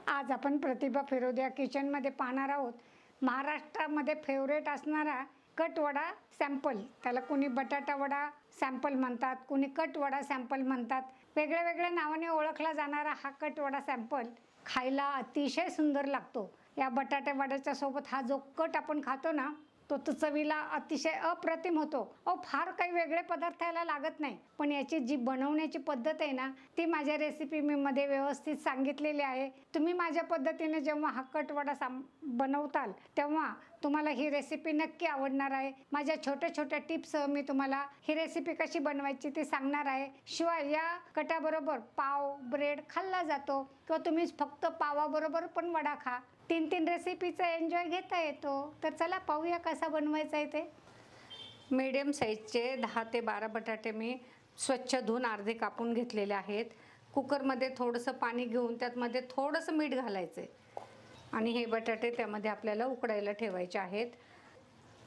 आज आपण प्रतिभा फिरोदिया किचनमध्ये पाहणार आहोत महाराष्ट्रामध्ये फेवरेट असणारा कट वडा सॅम्पल. त्याला कुणी बटाटा वडा सॅम्पल म्हणतात, कुणी कट वडा सॅम्पल म्हणतात. वेगळ्या वेगळ्या नावाने ओळखला जाणारा हा कट वडा सॅम्पल खायला अतिशय सुंदर लागतो. या बटाटा वड्याच्या सोबत हा जो कट आपण खातो ना, तो चवीला अतिशय अप्रतिम होतो. फार काही वेगळे पदार्थ याला लागत नाही, पण याची जी बनवण्याची पद्धत आहे ना, ती माझ्या रेसिपी मध्ये व्यवस्थित सांगितलेली आहे. तुम्ही माझ्या पद्धतीने जेव्हा हा कट वडा बनवताल तेव्हा तुम्हाला ही रेसिपी नक्की आवडणार आहे. माझ्या छोट्या छोट्या टिप्स मी तुम्हाला ही रेसिपी कशी बनवायची ते सांगणार आहे. शिवाय या कटाबरोबर पाव ब्रेड खाल्ला जातो किंवा तुम्ही फक्त पावाबरोबर पण वडा खा. 3 रेसिपीचा एन्जॉय घेता येतो. तर चला पाहूया कसा बनवायचा आहे ते. मीडियम साईजचे 10 ते 12 बटाटे मी स्वच्छ धुवून अर्धे कापून घेतलेले आहेत. कुकरमध्ये थोडंसं पाणी घेऊन त्यामध्ये थोडंसं मीठ घालायचं आहे आणि हे बटाटे त्यामध्ये आपल्याला उकडायला ठेवायचे आहेत.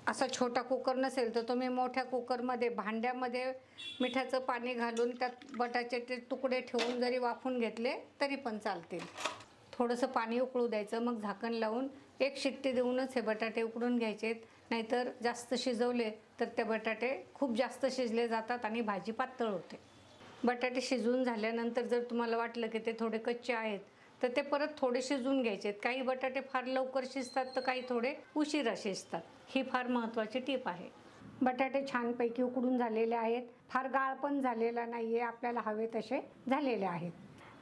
असा छोटा कुकर नसेल तर तुम्ही मोठ्या कुकरमध्ये भांड्यामध्ये मिठाचं पाणी घालून त्यात बटाट्याचे तुकडे ठेवून जरी वाफून घेतले तरी पण चालतील. थोडंसं पाणी उकळू द्यायचं, मग झाकण लावून एक शिट्टी देऊनच हे बटाटे उकडून घ्यायचे. नाहीतर जास्त शिजवले तर ते बटाटे खूप जास्त शिजले जातात आणि भाजी पातळ होते. बटाटे शिजवून झाल्यानंतर जर तुम्हाला वाटलं की ते थोडे कच्चे आहेत तर ते परत थोडे शिजवून घ्यायचे. काही बटाटे फार लवकर शिजतात तर काही थोडे उशिरा शिजतात. ही फार महत्त्वाची टीप आहे. बटाटे छानपैकी उकडून झालेले आहेत, फार गाळ पण झालेला नाही आहे, आपल्याला हवे तसे झालेले आहेत.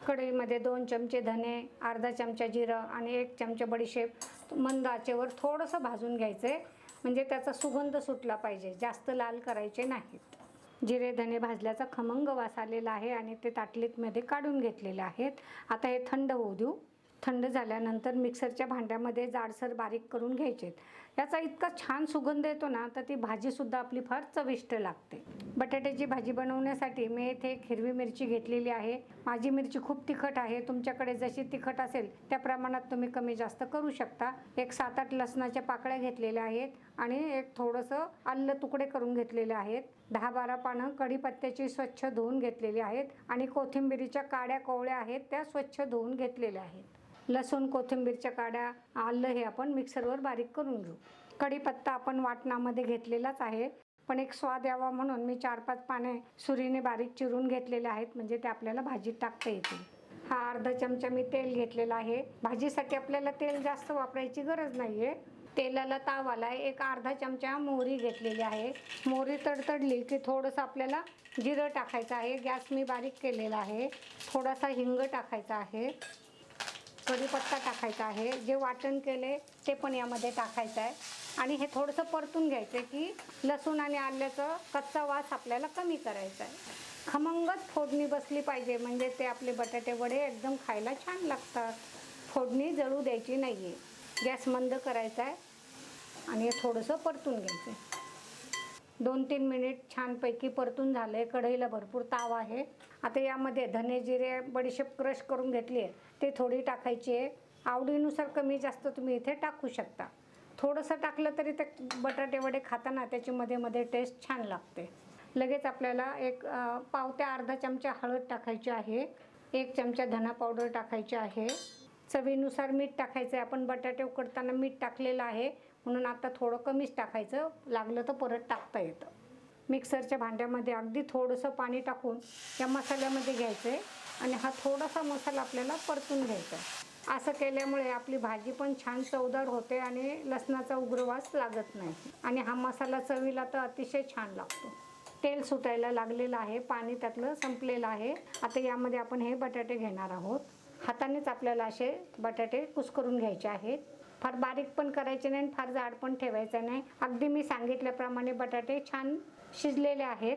कढईमध्ये 2 चमचे धने, अर्धा चमचा जिरं आणि 1 चमचा बडीशेप मंद आचेवर थोडंसं भाजून घ्यायचं आहे, म्हणजे त्याचा सुगंध सुटला पाहिजे. जास्त लाल करायचे नाहीत. जिरे धने भाजल्याचा खमंग वास आलेला आहे आणि ते ताटलीमध्ये काढून घेतलेले आहेत. आता हे थंड होऊ देऊ. थंड झाल्यानंतर मिक्सरच्या भांड्यामध्ये जाडसर बारीक करून घ्यायचे. याचा इतका छान सुगंध येतो ना, तर ती भाजीसुद्धा आपली फार चविष्ट लागते. बटाट्याची भाजी बनवण्यासाठी मी इथे एक हिरवी मिरची घेतलेली आहे. माझी मिरची खूप तिखट आहे. तुमच्याकडे जशी तिखट असेल त्या प्रमाणात तुम्ही कमी जास्त करू शकता. एक 7-8 लसणाच्या पाकळ्या घेतलेल्या आहेत आणि एक थोडंसं आलं तुकडे करून घेतलेले आहेत. 10-12 पानं कढीपत्त्याची स्वच्छ धुवून घेतलेली आहेत आणि कोथिंबिरीच्या काड्या कोवळ्या आहेत त्या स्वच्छ धुवून घेतलेल्या आहेत. लसूण, कोथिंबीरच्या काड्या, आलं हे आपण मिक्सरवर बारीक करून घेऊ. कढीपत्ता आपण वाटणामध्ये घेतलेलाच आहे, पण एक स्वाद यावा म्हणून मी 4-5 पाने सुरीने बारीक चिरून घेतलेले आहेत, म्हणजे ते आपल्याला भाजीत टाकता येतील. हा अर्धा चमचा मी तेल घेतलेला आहे. भाजीसाठी आपल्याला तेल जास्त वापरायची गरज नाही आहे. तेलाला ताव आला आहे. एक अर्धा चमचा मोहरी घेतलेली आहे. मोहरी तडतडली की थोडंसं आपल्याला जिरं टाकायचं आहे. गॅस मी बारीक केलेला आहे. थोडासा हिंग टाकायचा आहे. कढीपत्ता टाकायचा आहे. जे वाटण केले ते पण यामध्ये टाकायचं आहे आणि हे थोडंसं परतून घ्यायचं की लसूण आणि आल्याचा कच्चा वास आपल्याला कमी करायचा आहे. खमंगच फोडणी बसली पाहिजे, म्हणजे ते आपले बटाटे वडे एकदम खायला छान लागतात. फोडणी जळू द्यायची नाही आहे. गॅस मंद करायचा आहे आणि हे थोडंसं परतून घ्यायचं आहे. 2-3 मिनिट छानपैकी परतून झालं आहे. कढईला भरपूर ताव आहे. आता यामध्ये धने, जिरे, बडीशेप क्रश करून घेतली आहे ते थोडी टाकायची आहे. आवडीनुसार कमी जास्त तुम्ही इथे टाकू शकता. थोडंसं टाकलं तरी ते बटाटे वडे खाताना त्याची मध्ये मध्ये टेस्ट छान लागते. लगेच आपल्याला एक पाव ते अर्धा चमचा हळद टाकायची आहे. 1 चमचा धना पावडर टाकायची आहे. चवीनुसार मीठ टाकायचं आहे. आपण बटाटे उकडताना मीठ टाकलेलं आहे म्हणून आता थोडं कमीच टाकायचं, लागलं तर परत टाकता येतं. मिक्सरच्या भांड्यामध्ये अगदी थोडंसं पाणी टाकून या मसाल्यामध्ये घ्यायचं आहे आणि हा थोडासा मसाला आपल्याला परतून घ्यायचा आहे. असं केल्यामुळे आपली भाजी पण छान चवदार होते आणि लसणाचा उग्रवास लागत नाही आणि हा मसाला चवीला तर अतिशय छान लागतो. तेल सुटायला लागलेलं आहे, पाणी त्यातलं संपलेलं आहे. आता यामध्ये आपण हे बटाटे घेणार आहोत. हातानेच आपल्याला असे बटाटे कुस्करून घ्यायचे आहेत. फार बारीक पण करायचे नाही, फार जाड पण ठेवायचं नाही. अगदी मी सांगितल्याप्रमाणे बटाटे छान शिजलेले आहेत.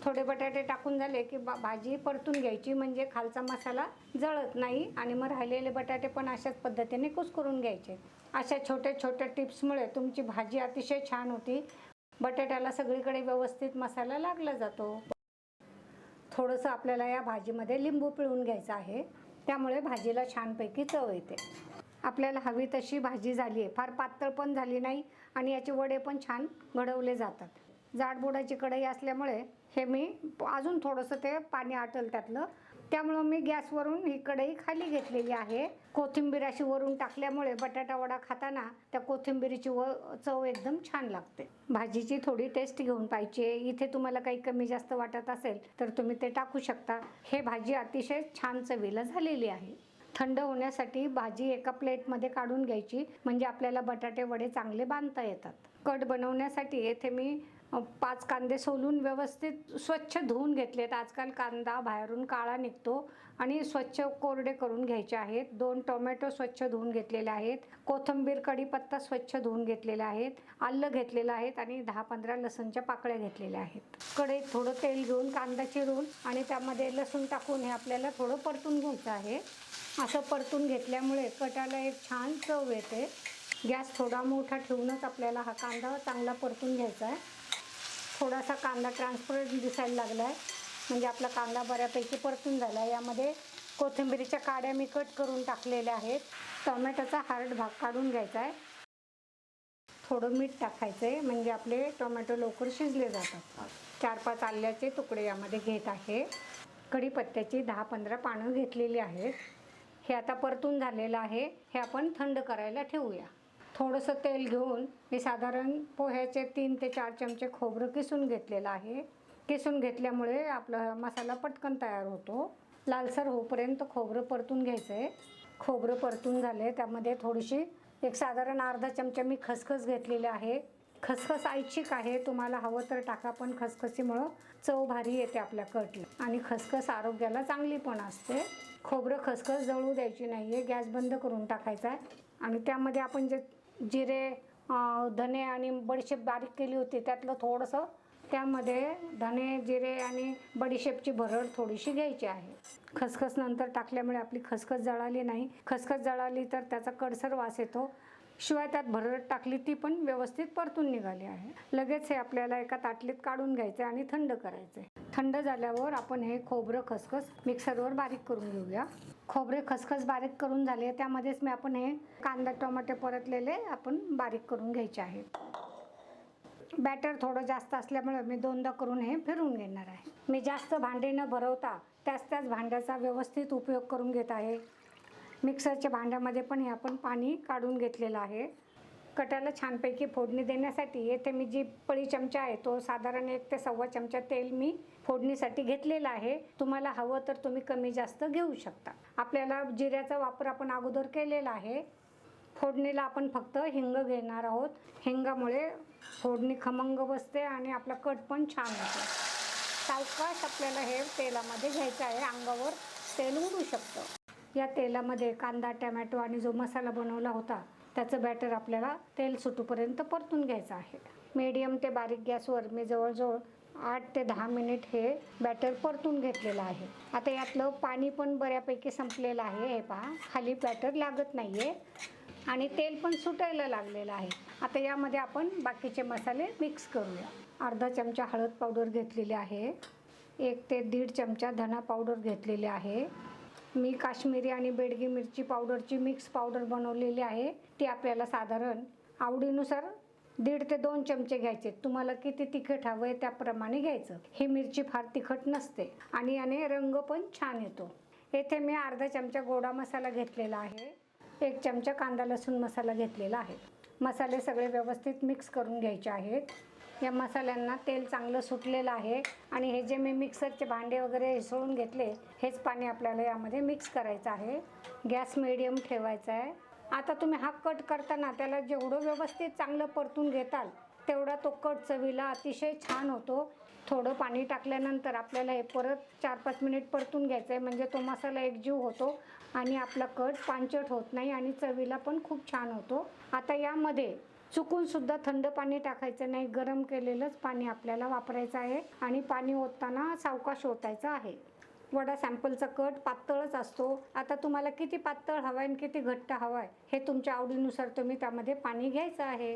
थोडे बटाटे टाकून झाले की भाजी परतून घ्यायची, म्हणजे खालचा मसाला जळत नाही आणि मग राहिलेले बटाटे पण अशाच पद्धतीने कुस्करून घ्यायचे. अशा छोट्या छोट्या टिप्समुळे तुमची भाजी अतिशय छान होती. बटाट्याला सगळीकडे व्यवस्थित मसाला लागला जातो. थोडंसं आपल्याला या भाजीमध्ये लिंबू पिळून घ्यायचं आहे, त्यामुळे भाजीला छानपैकी चव येते. आपल्याला हवी तशी भाजी झाली आहे. फार पातळ पण झाली नाही आणि याचे वडे पण छान घडवले जातात. जाडबुडाची कढई असल्यामुळे हे मी अजून थोडंसं ते पाणी आटल त्यातलं त्यामुळं मी गॅसवरून ही कढई खाली घेतलेली आहे. कोथिंबीर अशी वरून टाकल्यामुळे बटाटा वडा खाताना त्या कोथिंबीरीची चव एकदम छान लागते. भाजीची थोडी टेस्ट घेऊन पाहिजे. इथे तुम्हाला काही कमी जास्त वाटत असेल तर तुम्ही ते टाकू शकता. हे भाजी अतिशय छान चवीला झालेली आहे. थंड होण्यासाठी भाजी एका प्लेटमध्ये काढून घ्यायची, म्हणजे आपल्याला बटाटे वडे चांगले बांधता येतात. कट बनवण्यासाठी येथे मी 5 कांदे सोलून व्यवस्थित स्वच्छ धुवून घेतलेत. आजकाल कांदा बाहेरून काळा निघतो आणि स्वच्छ कोरडे करून घ्यायचे आहेत. 2 टोमॅटो स्वच्छ धुवून घेतलेले आहेत. कोथिंबीर, कढीपत्ता स्वच्छ धुवून घेतलेले आहेत. आलं घेतलेलं आहेत आणि 10-15 लसूणच्या पाकळ्या घेतलेल्या आहेत. कढईत थोडं तेल घेऊन कांदा चिरून आणि त्यामध्ये लसूण टाकून हे आपल्याला थोडं परतून घ्यायचं आहे. असं परतून घेतल्यामुळे कटाला एक छान चव येते. गॅस थोडा मोठा ठेवूनच आपल्याला हा कांदा चांगला परतून घ्यायचा आहे. थोडासा कांदा ट्रान्सपरंट दिसायला लागला आहे, म्हणजे आपला कांदा बऱ्यापैकी परतून झाला आहे. यामध्ये कोथिंबीरीच्या काड्या मी कट करून टाकलेल्या आहेत. टोमॅटोचा हार्ड भाग काढून घ्यायचा आहे. थोडं मीठ टाकायचं आहे, म्हणजे आपले टोमॅटो लवकर शिजले जातात. 4-5 आल्याचे तुकडे यामध्ये घेत आहे. कढीपत्त्याची 10-15 पानं घेतलेली आहेत. हे आता परतून झालेलं आहे. हे आपण थंड करायला ठेवूया. थोडंसं तेल घेऊन मी साधारण पोह्याचे 3 ते 4 चमचे खोबरं किसून घेतलेलं आहे. किसून घेतल्यामुळे आपला मसाला पटकन तयार होतो. लालसर होईपर्यंत खोबरं परतून घ्यायचं आहे. खोबरं परतून झाले, त्यामध्ये थोडीशी एक साधारण अर्धा चमचा मी खसखस घेतलेली आहे. खसखस ऐच्छिक आहे, तुम्हाला हवं तर टाका, पण खसखसीमुळं चव भारी येते आपल्या कटला आणि खसखस आरोग्याला चांगली पण असते. खोबरं खसखस जळू द्यायची नाही आहे. गॅस बंद करून टाकायचा आहे आणि त्यामध्ये आपण जे जिरे, धने आणि बडीशेप बारीक केली होती त्यातलं थोडंसं त्यामध्ये धने, जिरे आणि बडीशेपची भरड थोडीशी घ्यायची आहे. खसखस नंतर टाकल्यामुळे आपली खसखस जळाली नाही. खसखस जळाली तर त्याचा कडसर वास येतो. शिवाय त्यात भरड टाकली ती पण व्यवस्थित परतून निघाली आहे. लगेच हे आपल्याला एका ताटलीत काढून घ्यायचे आणि थंड करायचे. थंड झाल्यावर आपण हे खोबरं खसखस मिक्सरवर बारीक करून घेऊया. खोबरे खसखस बारीक करून झाले, त्यामध्येच मी आपण हे कांदा टोमॅटो परतलेले आपण बारीक करून घ्यायचे आहेत. बॅटर थोडं जास्त असल्यामुळे मी 2दा करून हे फिरवून घेणार आहे. मी जास्त भांडे न भरवता त्याच भांड्याचा व्यवस्थित उपयोग करून घेत आहे. मिक्सरच्या भांड्यामध्ये पण हे आपण पाणी काढून घेतलेलं आहे. कटाला छानपैकी फोडणी देण्यासाठी येथे मी जी पळी चमचा आहे तो साधारण 1 ते 1.25 चमचा तेल मी फोडणीसाठी घेतलेला आहे. तुम्हाला हवं तर तुम्ही कमी जास्त घेऊ शकता. आपल्याला जिऱ्याचा वापर आपण अगोदर केलेला आहे. फोडणीला आपण फक्त हिंग घेणार आहोत. हिंगामुळे फोडणी खमंग बसते आणि आपला कट पण छान होतो. सावकाश आपल्याला हे तेलामध्ये घ्यायचं आहे. अंगावर तेल उडू शकतं. या तेलामध्ये कांदा, टोमॅटो आणि जो मसाला बनवला होता त्याचं बॅटर आपल्याला तेल सुटूपर्यंत परतून घ्यायचं आहे. मीडियम ते बारीक गॅसवर मी जवळजवळ 8 ते 10 मिनिट हे बॅटर परतून घेतलेलं आहे. आता यातलं पाणी पण बऱ्यापैकी संपलेलं आहे. हे पहा, खाली बॅटर लागत नाही आहे आणि तेल पण सुटायला लागलेलं आहे. आता यामध्ये आपण बाकीचे मसाले मिक्स करूया. अर्धा चमचा हळद पावडर घेतलेली आहे. 1 ते 1.5 चमचा धना पावडर घेतलेली आहे. मी काश्मीरी आणि बेडगी मिरची पावडरची मिक्स पावडर बनवलेली आहे. ती आपल्याला साधारण आवडीनुसार 1.5 ते 2 चमचे घ्यायचे. तुम्हाला किती तिखट हवं आहे त्याप्रमाणे घ्यायचं. ही मिरची फार तिखट नसते आणि याने रंग पण छान येतो. येथे मी अर्धा चमचा गोडा मसाला घेतलेला आहे. 1 चमचा कांदा लसूण मसाला घेतलेला आहे. मसाले सगळे व्यवस्थित मिक्स करून घ्यायचे आहेत. या मसाल्यांना तेल चांगलं सुटलेलं आहे आणि हे जे मी मिक्सरचे भांडे वगैरे हिसळून घेतले हेच पाणी आपल्याला यामध्ये मिक्स करायचं आहे. गॅस मिडियम ठेवायचा आहे. आता तुम्ही हा कट करताना त्याला जेवढं व्यवस्थित चांगलं परतून घेताल तेवढा तो कट चवीला अतिशय छान होतो. थोडं पाणी टाकल्यानंतर आपल्याला हे परत 4-5 मिनिट परतून घ्यायचं आहे, म्हणजे तो मसाला एकजीव होतो आणि आपला कट पांचट होत नाही आणि चवीला पण खूप छान होतो. आता यामध्ये चुकून सुद्धा थंड पाणी टाकायचं नाही. गरम केलेलंच पाणी आपल्याला वापरायचं आहे आणि पाणी ओतताना सावकाश ओतायचं आहे. वडा सॅम्पलचा कट पातळच असतो. आता तुम्हाला किती पातळ हवा आहे आणि किती घट्ट हवा आहे हे तुमच्या आवडीनुसार तुम्ही त्यामध्ये पाणी घ्यायचं आहे.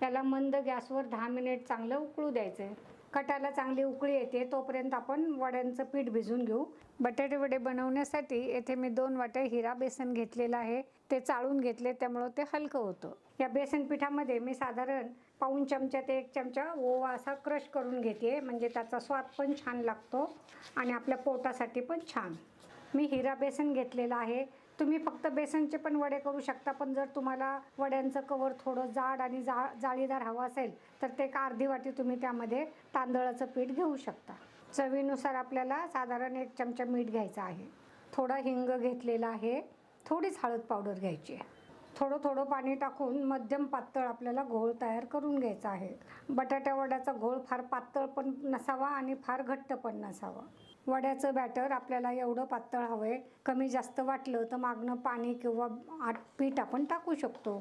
याला मंद गॅसवर 10 मिनिट चांगलं उकळू द्यायचं आहे. कटाला चांगली उकळी येते तोपर्यंत आपण वड्यांचं पीठ भिजवून घेऊ. बटाटे वडे बनवण्यासाठी येथे मी 2 वाट्या हिरा बेसन घेतलेलं आहे. ते चाळून घेतले त्यामुळं ते हलकं होतं. या बेसन पिठामध्ये मी साधारण पाऊण चमचा ते 1 चमचा ओवा असा क्रश करून घेते, म्हणजे त्याचा स्वाद पण छान लागतो आणि आपल्या पोटासाठी पण छान. मी हिरा बेसन घेतलेला आहे. तुम्ही फक्त बेसनचे पण वडे करू शकता, पण जर तुम्हाला वड्यांचं कवर थोडं जाड आणि जाळीदार हवं असेल तर ते एक अर्धी वाटी तुम्ही त्यामध्ये तांदळाचं पीठ घेऊ शकता. चवीनुसार आपल्याला साधारण 1 चमचा मीठ घ्यायचं आहे. थोडा हिंग घेतलेला आहे. थोडीच हळद पावडर घ्यायची आहे. थोडं थोडं पाणी टाकून मध्यम पातळ आपल्याला घोळ तयार करून घ्यायचा आहे. बटाट्या वड्याचा घोळ फार पातळ पण नसावा आणि फार घट्ट पण नसावा. वड्याचं बॅटर आपल्याला एवढं पातळ हवं आहे. कमी जास्त वाटलं तर मागणं पाणी किंवा पीठ आपण टाकू शकतो.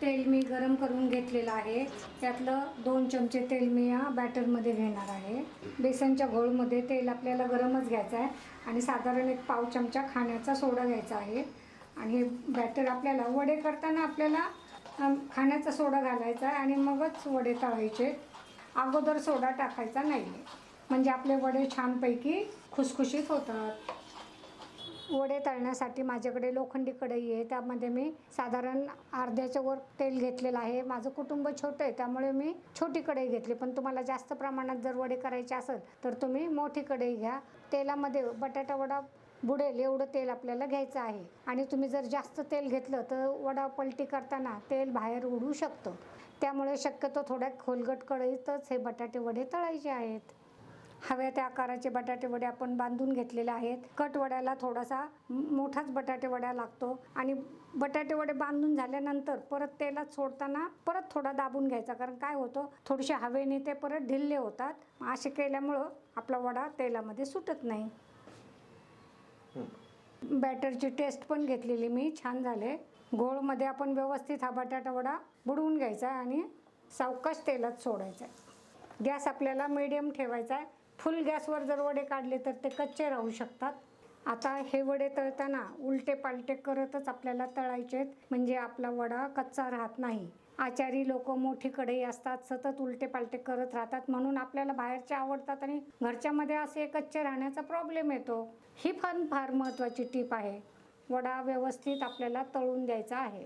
तेल मी गरम करून घेतलेलं आहे. त्यातलं 2 चमचे तेल मी या बॅटरमध्ये घेणार आहे. बेसनच्या घोळमध्ये तेल आपल्याला गरमच घ्यायचं आहे आणि साधारण 1 पाव चमचा खाण्याचा सोडा घ्यायचा आहे. आणि हे बॅटर आपल्याला वडे करताना आपल्याला खाण्याचा सोडा घालायचा आहे आणि मगच वडे तळायचे. अगोदर सोडा टाकायचा नाही आहे, म्हणजे आपले वडे छानपैकी खुसखुशीत होतात. वडे तळण्यासाठी माझ्याकडे लोखंडी कढई आहे. त्यामध्ये मी साधारण अर्ध्याच्या वर तेल घेतलेलं आहे. माझं कुटुंब छोटं आहे त्यामुळे मी छोटी कढई घेतली, पण तुम्हाला जास्त प्रमाणात जर वडे करायचे असेल तर तुम्ही मोठी कढई घ्या. तेलामध्ये बटाटा वडा बुडेल एवढं तेल आपल्याला घ्यायचं आहे आणि तुम्ही जर जास्त तेल घेतलं तर वडा पलटी करताना तेल बाहेर उडू शकतं. त्यामुळे शक्यतो थोड्या खोलगट कढईतच हे बटाटे वडे तळायचे आहेत. हव्या त्या आकाराचे बटाटे वडे आपण बांधून घेतलेले आहेत. कट वड्याला थोडासा मोठाच बटाटे वडा लागतो आणि बटाटे वडे बांधून झाल्यानंतर परत तेलात सोडताना परत थोडा दाबून घ्यायचा, कारण काय होतं थोडेसे हवेने ते परत ढिल्ले होतात. असे केल्यामुळं आपला वडा तेलामध्ये सुटत नाही. बॅटरची टेस्ट पण घेतलेली मी, छान झाले. गोळमध्ये आपण व्यवस्थित हा बटाटा वडा बुडवून घ्यायचा आणि सावकाश तेलात सोडायचा. गॅस आपल्याला मीडियम ठेवायचा आहे. फुल गॅसवर जर वडे काढले तर ते कच्चे राहू शकतात. आता हे वडे तळताना उलटे पालटे करतच आपल्याला तळायचे आहेत, म्हणजे आपला वडा कच्चा राहत नाही. आचारी लोक मोठी कढई असतात, सतत उलटे पालटे करत राहतात, म्हणून आपल्याला बाहेरचे आवडतात आणि घरच्यामध्ये असे कच्चे राहण्याचा प्रॉब्लेम येतो. ही पण फार महत्त्वाची टीप आहे. वडा व्यवस्थित आपल्याला तळून द्यायचा आहे.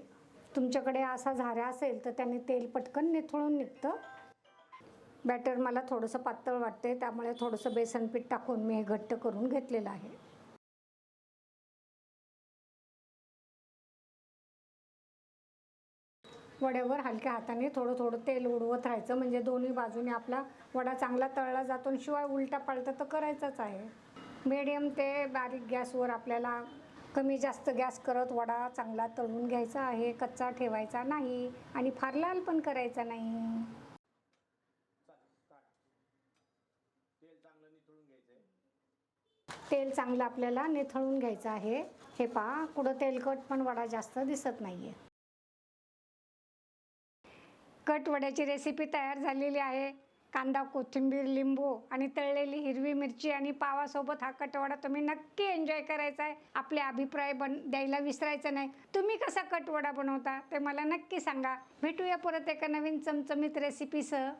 तुमच्याकडे असा झारा असेल तर त्याने तेल पटकन निथळून निघतं. बॅटर मला थोडंसं पातळ वाटते, त्यामुळे थोडंसं बेसन पीठ टाकून मी हे घट्ट करून घेतलेलं आहे. वड्यावर हलक्या हाताने थोडं थोडं तेल उडवत राहायचं, म्हणजे दोन्ही बाजूने आपला वडा चांगला तळला जातो. शिवाय उलटा पालटा तर करायचाच आहे. मीडियम ते बारीक गॅसवर आपल्याला कमी जास्त गॅस करत वडा चांगला तळून घ्यायचा आहे. कच्चा ठेवायचा नाही आणि फार लाल पण करायचा नाही. तेल चांगलं आपल्याला निथळून घ्यायचं आहे. हे पहा, कुठं तेलकट पण वडा जास्त दिसत नाहीये. कट वड्याची रेसिपी तयार झालेली आहे. कांदा, कोथिंबीर, लिंबू आणि तळलेली हिरवी मिरची आणि पावासोबत हा कटवडा तुम्ही नक्की एन्जॉय करायचा आहे. आपले अभिप्राय द्यायला विसरायचं नाही. तुम्ही कसा कटवडा बनवता ते मला नक्की सांगा. भेटूया परत एका नवीन चमचमीत रेसिपीसह.